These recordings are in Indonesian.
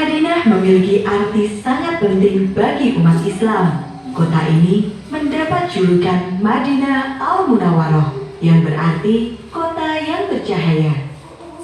Madinah memiliki arti sangat penting bagi umat Islam. Kota ini mendapat julukan Madinah Al-Munawwaroh yang berarti kota yang bercahaya.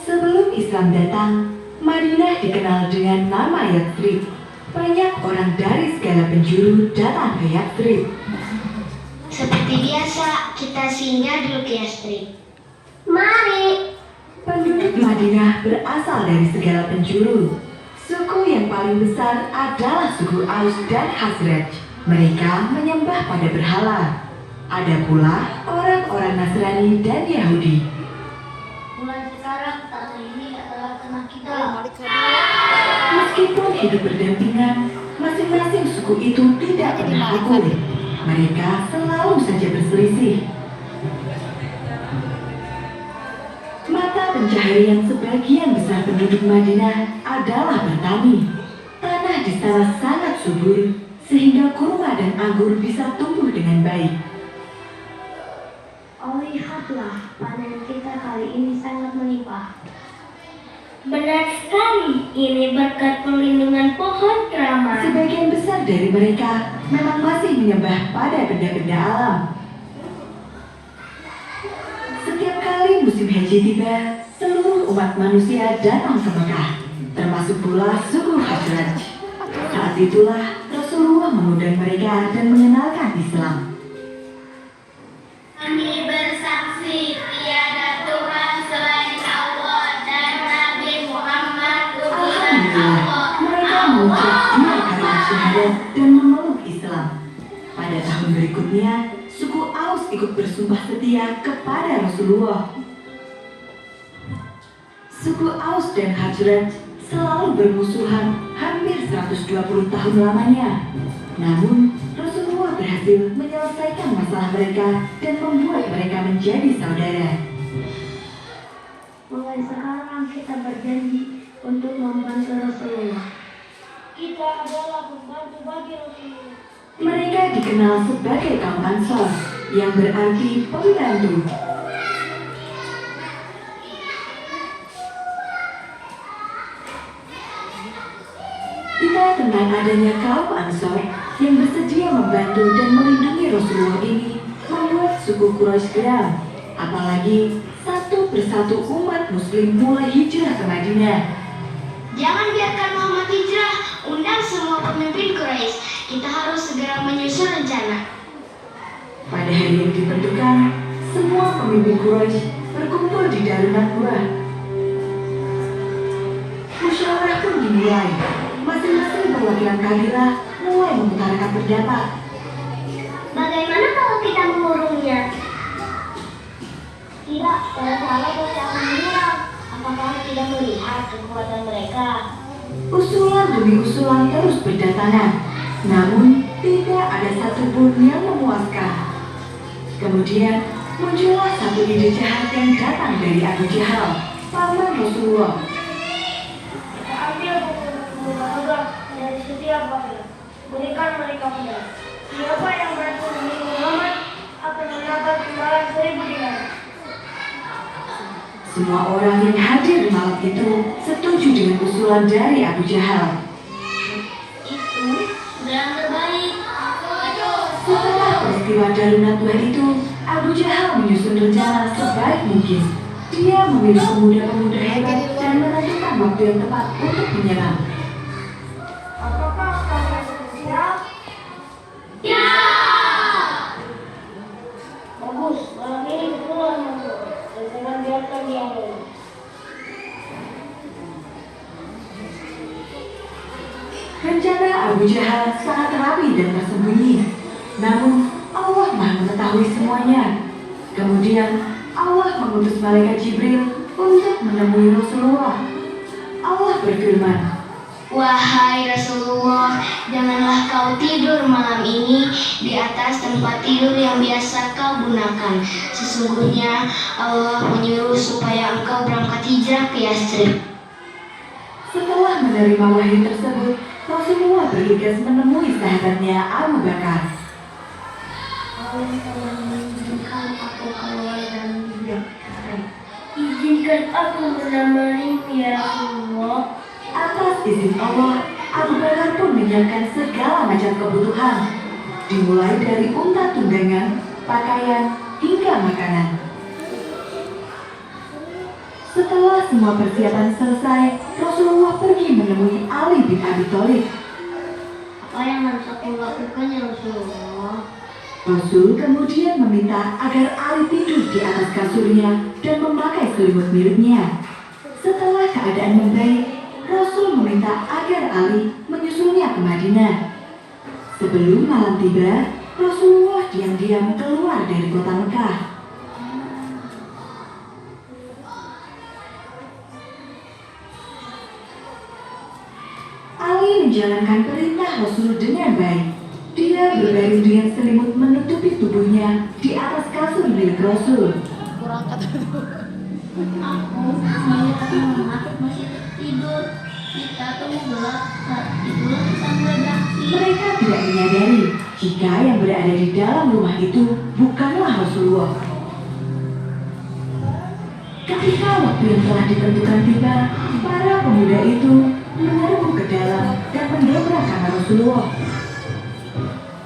Sebelum Islam datang, Madinah dikenal dengan nama Yathrib. Banyak orang dari segala penjuru datang ke Yathrib. Seperti biasa, kita singgah dulu ke Yathrib. Mari! Penduduk Madinah berasal dari segala penjuru. Suku yang paling besar adalah suku Aus dan Khazraj. Mereka menyembah pada berhala. Ada pula orang-orang Nasrani dan Yahudi. Mulai sekarang, tanah ini adalah tanah kita. Meskipun hidup berdampingan, masing-masing suku itu tidak pernah rukun. Mereka selalu saja berselisih. Mata pencaharian sebagian besar penduduk Madinah adalah bertani. Tanah di sana sangat subur, sehingga kurma dan anggur bisa tumbuh dengan baik. Oh, lihatlah, panen kita kali ini sangat melimpah. Benar sekali, ini berkat perlindungan pohon keramat. Sebagian besar dari mereka memang masih menyembah pada benda-benda alam. Setiap kali musim haji tiba, seluruh umat manusia datang ke Mekah, termasuk pula suku Khazraj. Saat itulah Rasulullah mengundang mereka dan mengenalkan Islam. Kami bersaksi tiada Tuhan selain Allah dan Nabi Muhammad utusan Alhamdulillah, Allah. mereka mengucap dua kalimat syahadat dan memeluk Islam. Pada tahun berikutnya, suku Aus ikut bersumpah setia kepada Rasulullah. Suku Aus dan Khazraj selalu bermusuhan hampir 120 tahun lamanya. Namun, Rasulullah berhasil menyelesaikan masalah mereka dan membuat mereka menjadi saudara. Mulai sekarang kita berjanji untuk membantu Rasulullah. Kita adalah pembantu bagi Rasulullah. Mereka dikenal sebagai kaum Ansor, yang berarti pembantu. Berita tentang adanya kaum Ansor yang bersedia membantu dan melindungi Rasulullah ini membuat suku Quraisy geram. Apalagi satu persatu umat muslim mulai hijrah ke Madinah. Jangan biarkan Muhammad hijrah, undang semua pemimpin Quraisy. Kita harus segera menyusun rencana. Pada hari yang ditentukan, semua pemimpin Quraisy berkumpul di darurat gua. Musyawarah pun dimulai. Masing-masing perwakilan kabilah mulai mengutarakan pendapat. Bagaimana kalau kita mengurungnya? Tidak, kalau salah pasti akan menyerang. Apakah tidak melihat kekuatan mereka? Usulan demi usulan terus berdatangan, namun tidak ada satupun yang memuaskan. Kemudian muncullah satu ide jahat yang datang dari Abu Jahal, paman Rasulullah. Kita ambil buku-buku dari setiap kabilah. Berikan mereka pedang. Siapa yang berhasil membunuh Muhammad akan mendapat imbalan 1000 dinar. Semua orang yang hadir di malam itu setuju dengan usulan dari Abu Jahal. Itu sudah yang terbaik. Setelah peristiwa Darunatuh itu, Abu Jahal menyusun rencana sebaik mungkin. Dia memilih pemuda-pemuda hebat dan menentukan waktu yang tepat untuk menyerang. Apakah kalian siap? Ya! Bagus, malam ini keperluan masuk. Dan jangan biarkan dia dulu. Rencana Abu Jahal sangat rapi dan tersembunyi. Namun, Allah Maha mengetahui semuanya. Kemudian, Allah mengutus malaikat Jibril untuk menemui Rasulullah. Allah berfirman, Wahai Rasulullah, janganlah kau tidur malam ini di atas tempat tidur yang biasa kau gunakan. Sesungguhnya Allah menyuruh supaya engkau berangkat hijrah ke Yathrib. setelah menerima wahyu tersebut, Rasulullah bergegas menemui sahabatnya Abu Bakar. Allah telah mengizinkan aku keluar dari Yathrib. Izinkan aku menemani ya Rasulullah. Atas izin Allah, Abu Bakar pun menyiapkan segala macam kebutuhan, dimulai dari unta tunggangan, pakaian, hingga makanan. Setelah semua persiapan selesai, Rasulullah pergi menemui Ali bin Abi Thalib. Apa yang harus aku lakukan ya Rasulullah? Rasul kemudian meminta agar Ali tidur di atas kasurnya dan memakai selimut miliknya. Setelah keadaan membaik, Rasul meminta agar Ali menyusulnya ke Madinah. Sebelum malam tiba, Rasulullah diam-diam keluar dari kota Mekah. Ali menjalankan perintah Rasul dengan baik. Dia berbaring dengan selimut menutupi tubuhnya di atas kasur milik Rasul. Aku melihat Muhammad masih tidur. Kita tunggu gelap saat itulah kita meredaksi. Mereka tidak menyadari jika yang berada di dalam rumah itu bukanlah Rasulullah. Ketika waktu yang telah ditentukan tiba, para pemuda itu menyerbu ke dalam dan mendobrak kamar Rasulullah.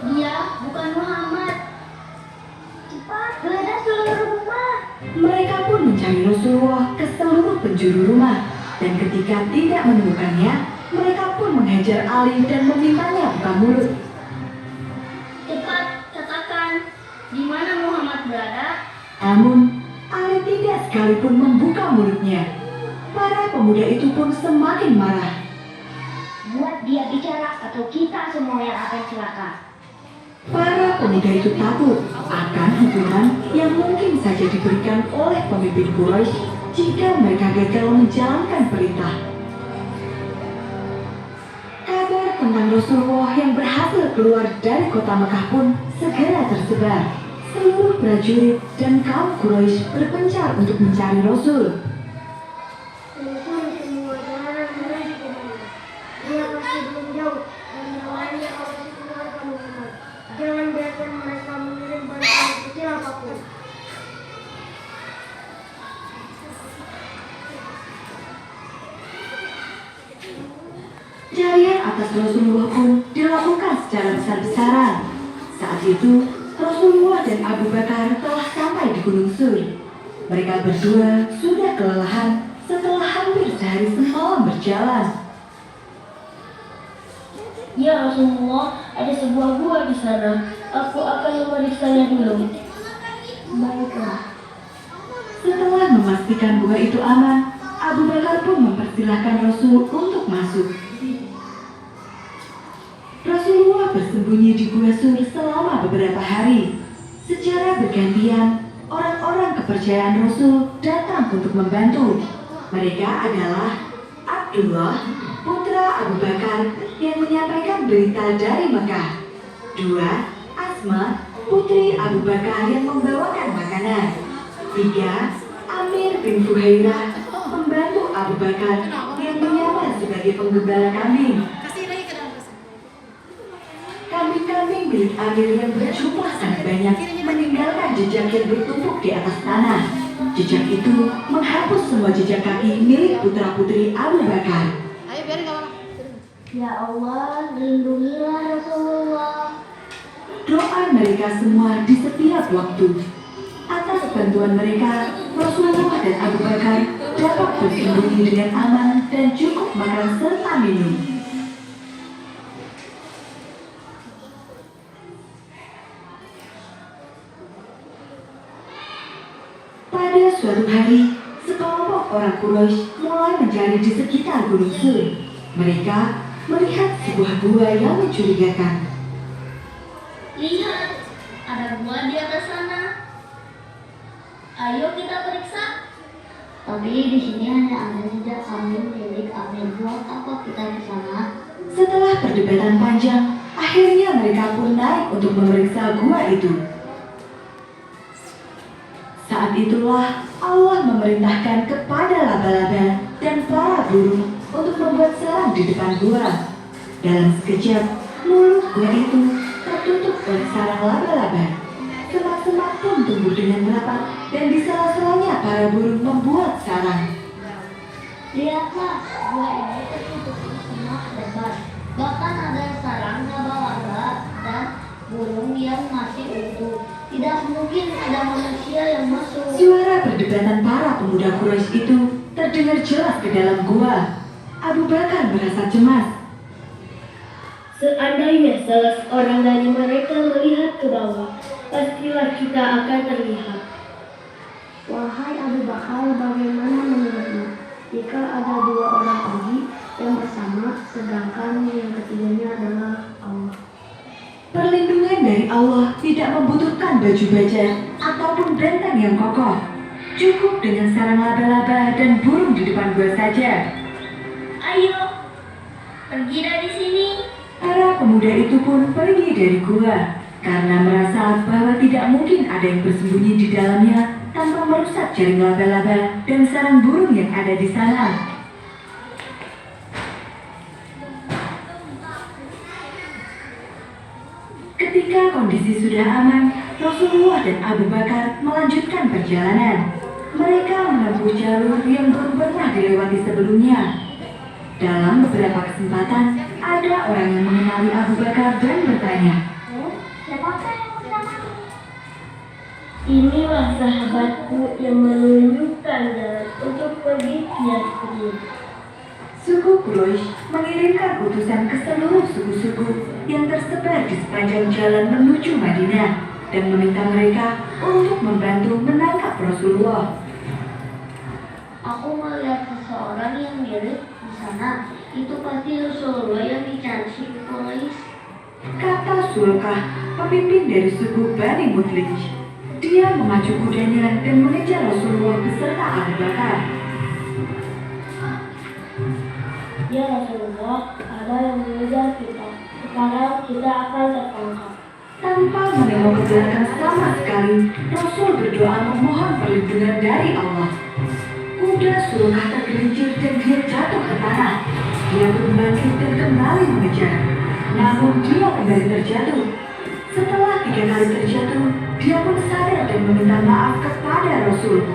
Dia bukan Muhammad. Cepat geledah seluruh rumah. Mereka pun mencari Rasulullah ke seluruh penjuru rumah, dan ketika tidak menemukannya, mereka pun menghajar Ali dan memintanya buka mulut. Cepat katakan di mana Muhammad berada. Namun, Ali tidak sekalipun membuka mulutnya. Para pemuda itu pun semakin marah. Buat dia bicara atau kita semua yang akan celaka. Para pemuda itu takut akan hukuman yang mungkin saja diberikan oleh pemimpin Quraisy jika mereka gagal menjalankan perintah. Kabar tentang Rasulullah yang berhasil keluar dari kota Mekah pun segera tersebar. Seluruh prajurit dan kaum Quraisy berpencar untuk mencari Rasul. Telusuri semua jalanan menuju ke mana. Dia pasti belum jauh dan lainnya awasi keluarga Muhammad. Jangan biarkan mereka mengirim bantuan kecil apapun. Pencarian atas Rasulullah pun dilakukan secara besar-besaran. Saat itu, Rasulullah dan Abu Bakar telah sampai di Gunung Sur. Mereka berdua sudah kelelahan setelah hampir sehari semalam berjalan. Ya Rasulullah, ada sebuah gua di sana. Aku akan memeriksanya dulu. Baiklah. Setelah memastikan gua itu aman, Abu Bakar pun mempersilahkan Rasul untuk masuk. Rasulullah bersembunyi di Gua Sur selama beberapa hari. Secara bergantian, orang-orang kepercayaan Rasul datang untuk membantu. Mereka adalah Abdullah, putra Abu Bakar yang menyampaikan berita dari Mekah. 2. Asma, putri Abu Bakar yang membawakan makanan. 3. Amir bin Fuhairah, pembantu Abu Bakar yang menyamar sebagai penggembala kambing. Kambing-kambing milik Amir yang berjumlah sangat banyak meninggalkan jejak yang bertumpuk di atas tanah. Jejak itu menghapus semua jejak kaki milik putra-putri Abu Bakar. Ayo biarin kawan. Ya Allah, lindungilah Rasulullah. Doa mereka semua di setiap waktu. Atas bantuan mereka, Rasulullah dan Abu Bakar dapat bersembunyi dengan aman dan cukup makan serta minum. Pada suatu hari, sekelompok orang Quraisy mulai mencari di sekitar Gunung Sur. Mereka melihat sebuah gua yang mencurigakan. Lihat, ada gua di atas sana. Ayo kita periksa. Tapi di sini hanya ada jejak kambing milik Amir. Buat apa kita ke sana? Setelah perdebatan panjang, akhirnya mereka pun naik untuk memeriksa gua itu. Saat itulah Allah memerintahkan kepada laba-laba dan para burung untuk membuat sarang di depan gua. Dalam sekejap, mulut gua itu tertutup oleh sarang laba-laba. Semak-semak pun tumbuh dengan rapat dan di sela-selanya para burung membuat sarang. Lihatlah, gua ini tertutup semak lebar. Bahkan ada sarang laba-laba dan burung yang masih utuh. Tidak mungkin ada manusia yang masuk. Suara perdebatan para pemuda Quraisy itu terdengar jelas ke dalam gua. Abu Bakar merasa cemas. Seandainya salah seorang dari mereka melihat ke bawah, pastilah kita akan terlihat. Wahai Abu Bakar, bagaimana menurutmu jika ada dua orang pergi yang bersama, sedangkan yang ketiganya adalah Allah? Perlindungan dari Allah tidak membutuhkan baju baja ataupun benteng yang kokoh. Cukup dengan sarang laba-laba dan burung di depan gua saja. Ayo, pergi dari sini. Para pemuda itu pun pergi dari gua karena merasa bahwa tidak mungkin ada yang bersembunyi di dalamnya tanpa merusak jaring laba-laba dan sarang burung yang ada di sana. Ketika kondisi sudah aman, Rasulullah dan Abu Bakar melanjutkan perjalanan. Mereka menempuh jalur yang belum pernah dilewati sebelumnya. Dalam beberapa kesempatan, ada orang yang mengenali Abu Bakar dan bertanya, Siapakah yang bersamamu? Inilah sahabatku yang menunjukkan jalan untuk pergi ke Yatsrib. Suku Quraisy mengirimkan utusan ke seluruh suku-suku yang tersebar di sepanjang jalan menuju Madinah dan meminta mereka untuk membantu menangkap Rasulullah. Aku melihat seseorang yang mirip di sana. Itu pasti Rasulullah yang dicari suku Quraisy. Kata Sulkah, pemimpin dari suku Bani Mudlij. Dia memacu kudanya dan mengejar Rasulullah beserta Abu Bakar. Ya Rasulullah, ada yang mengejar kita. Sekarang kita akan tertangkap. Tanpa menengok ke belakang sama sekali, Rasul berdoa memohon perlindungan dari Allah. Kuda Sulkah tergelincir dan dia jatuh ke tanah. Dia pun bangkit dan kembali mengejar. Namun dia kembali terjatuh. Setelah 3 kali terjatuh, dia pun sadar dan meminta maaf kepada Rasul.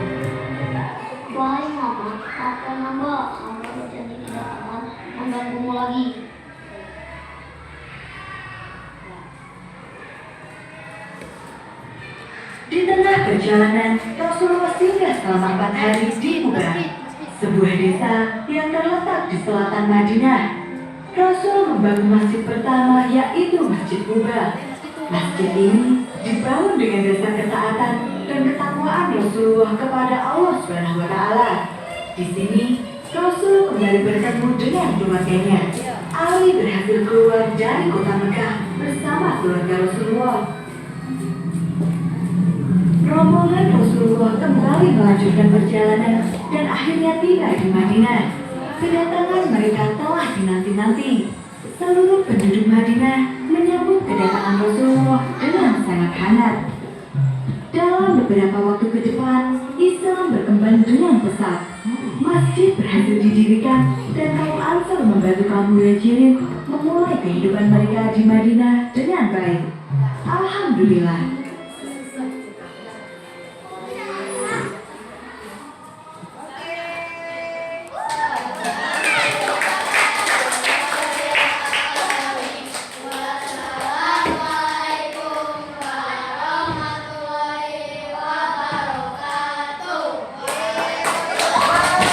Wahai Muhammad, maafkan hamba. Hamba berjanji tidak akan mengganggumu lagi. Di tengah perjalanan, Rasulullah singgah selama 4 hari di Quba, sebuah desa yang terletak di selatan Madinah. Rasul membangun masjid pertama, yaitu Masjid Quba. Masjid ini dibangun dengan dasar ketaatan dan ketakwaan Rasulullah kepada Allah SWT. Di sini, Rasul kembali bertemu dengan keluarganya. Ali berhasil keluar dari kota Mekah bersama keluarga Rasulullah. Rombongan Rasulullah kembali melanjutkan perjalanan dan akhirnya tiba di Madinah. Kedatangan mereka telah dinanti-nanti. Seluruh penduduk Madinah menyambut kedatangan Rasulullah dengan sangat hangat. Dalam beberapa waktu ke depan, Islam berkembang dengan pesat. Masjid berhasil didirikan dan kaum Ansar membantu kaum Muhajirin memulai kehidupan mereka di Madinah dengan baik. Alhamdulillah.